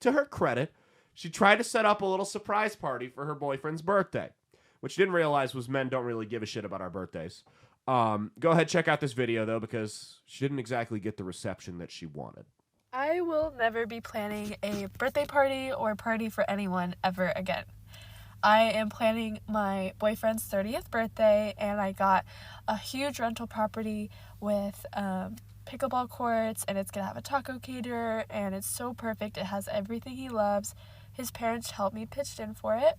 to her credit, she tried to set up a little surprise party for her boyfriend's birthday, which she didn't realize was men don't really give a shit about our birthdays. Go ahead, check out this video, though, because she didn't exactly get the reception that she wanted. I will never be planning a birthday party or party for anyone ever again. I am planning my boyfriend's 30th birthday, and I got a huge rental property with pickleball courts, and it's gonna have a taco caterer, and it's so perfect. It has everything he loves. His parents helped me pitch in for it,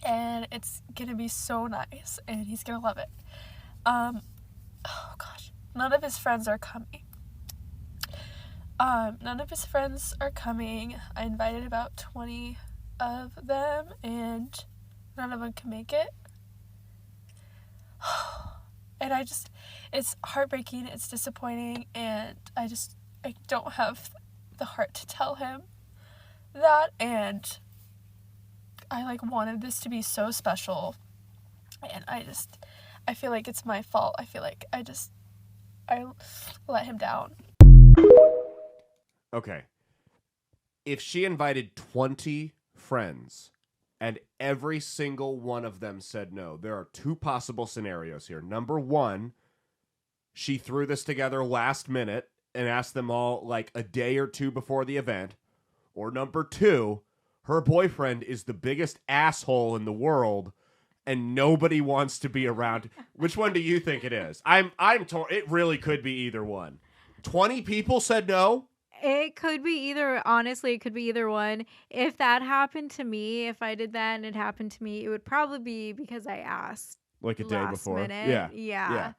and it's gonna be so nice, and he's gonna love it. Oh gosh, none of his friends are coming. None of his friends are coming. I invited about 20 of them, and none of them can make it. And it's heartbreaking, it's disappointing, and I don't have the heart to tell him that, and I wanted this to be so special, and I feel like it's my fault. I feel like I let him down. Okay. If she invited 20 friends and every single one of them said no, there are two possible scenarios here. Number one, she threw this together last minute and asked them all a day or two before the event. Or number two, her boyfriend is the biggest asshole in the world and nobody wants to be around. Which one do you think it is? I'm torn. It really could be either one. 20 people said no? It could be either. Honestly, it could be either one. If that happened to me, if I did that and it happened to me, it would probably be because I asked a day last before. minute. Yeah.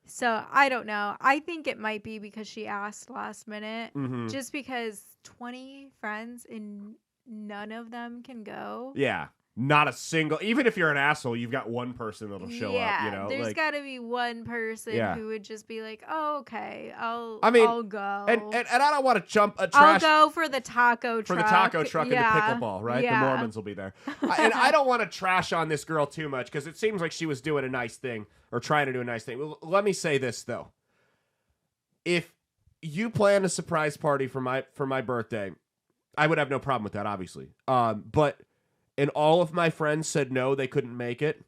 So I don't know. I think it might be because she asked last minute. Mm-hmm. Just because 20 friends and none of them can go. Yeah. Not a single, even if you're an asshole, you've got one person that'll show up, There's got to be one person who would just be like, oh, okay, I'll go. And I don't want to jump a I'll trash. go for the taco truck. For the taco truck and the pickleball, right? Yeah. The Mormons will be there. And I don't want to trash on this girl too much because it seems like she was doing a nice thing or trying to do a nice thing. Well, let me say this, though. If you plan a surprise party for my birthday, I would have no problem with that, obviously. But and all of my friends said no, they couldn't make it,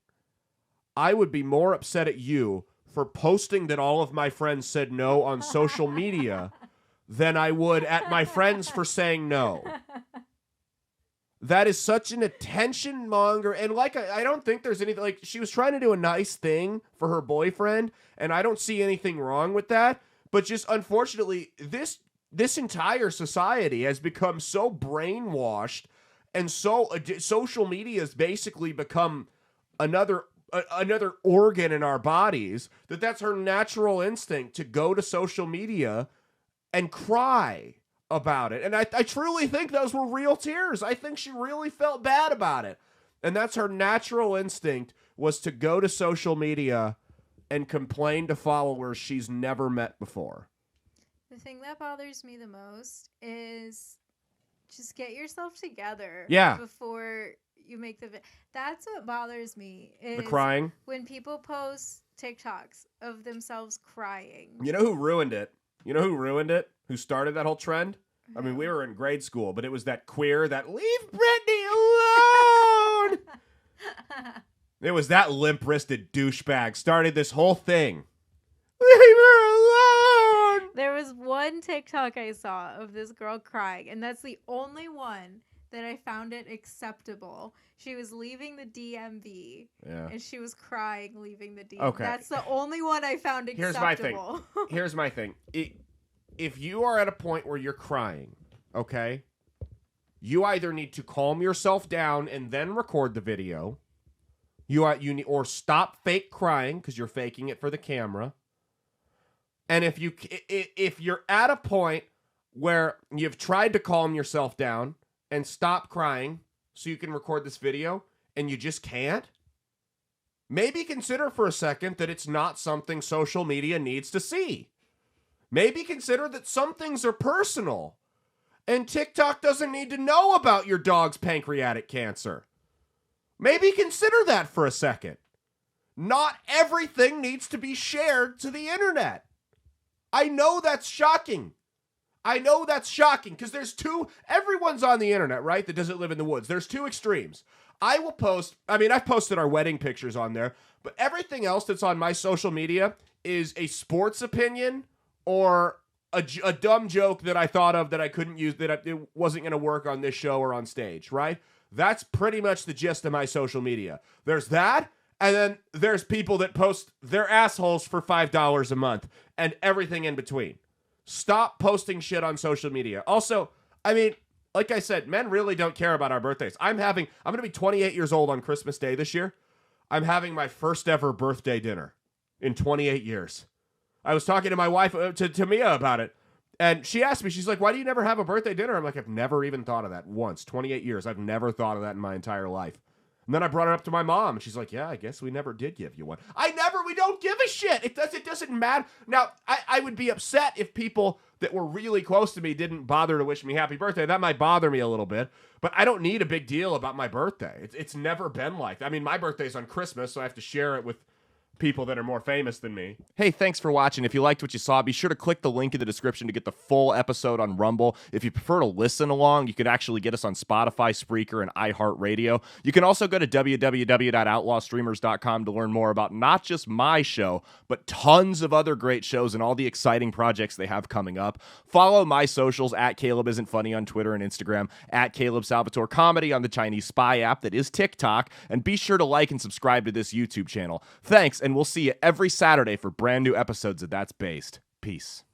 I would be more upset at you for posting that all of my friends said no on social media than I would at my friends for saying no. That is such an attention monger. And I don't think there's anything, she was trying to do a nice thing for her boyfriend, and I don't see anything wrong with that. But just unfortunately, this entire society has become so brainwashed. And so social media has basically become another organ in our bodies that's her natural instinct to go to social media and cry about it. And I truly think those were real tears. I think she really felt bad about it. And that's her natural instinct, was to go to social media and complain to followers she's never met before. The thing that bothers me the most is just get yourself together before you make the That's what bothers me. Is the crying. When people post TikToks of themselves crying. You know who ruined it? Who started that whole trend? I mean, we were in grade school, but it was that queer that leave Britney alone. It was that limp-wristed douchebag started this whole thing. Leave her alone. There was one TikTok I saw of this girl crying, and that's the only one that I found it acceptable. She was leaving the DMV, and she was crying leaving the DMV. Okay. That's the only one I found acceptable. Here's my thing. If you are at a point where you're crying, okay, you either need to calm yourself down and then record the video, or stop fake crying because you're faking it for the camera. And if you're at a point where you've tried to calm yourself down and stop crying so you can record this video and you just can't, maybe consider for a second that it's not something social media needs to see. Maybe consider that some things are personal and TikTok doesn't need to know about your dog's pancreatic cancer. Maybe consider that for a second. Not everything needs to be shared to the internet. I know that's shocking. I know that's shocking because everyone's on the internet, right, that doesn't live in the woods. There's two extremes. I've posted our wedding pictures on there, but everything else that's on my social media is a sports opinion or a dumb joke that I thought of that I couldn't use, it wasn't going to work on this show or on stage, right? That's pretty much the gist of my social media. There's that, and then there's people that post their assholes for $5 a month and everything in between. Stop posting shit on social media. Also, like I said, men really don't care about our birthdays. I'm going to be 28 years old on Christmas Day this year. I'm having my first ever birthday dinner in 28 years. I was talking to my wife, to Mia, about it, and she asked me, she's like, why do you never have a birthday dinner? I'm like, I've never even thought of that once. 28 years, I've never thought of that in my entire life. And then I brought it up to my mom, and she's like, yeah, I guess we never did give you one. We don't give a shit. It doesn't matter. Now, I would be upset if people that were really close to me didn't bother to wish me happy birthday. That might bother me a little bit, but I don't need a big deal about my birthday. It's never been like that. My birthday's on Christmas, so I have to share it with people that are more famous than me. Hey, thanks for watching. If you liked what you saw, be sure to click the link in the description to get the full episode on Rumble. If you prefer to listen along, you can actually get us on Spotify, Spreaker, and iHeartRadio. You can also go to www.outlawstreamers.com to learn more about not just my show, but tons of other great shows and all the exciting projects they have coming up. Follow my socials at Caleb Isn't Funny on Twitter and Instagram, at Caleb Salvatore Comedy on the Chinese Spy app that is TikTok, and be sure to like and subscribe to this YouTube channel. Thanks, and we'll see you every Saturday for brand new episodes of That's Based. Peace.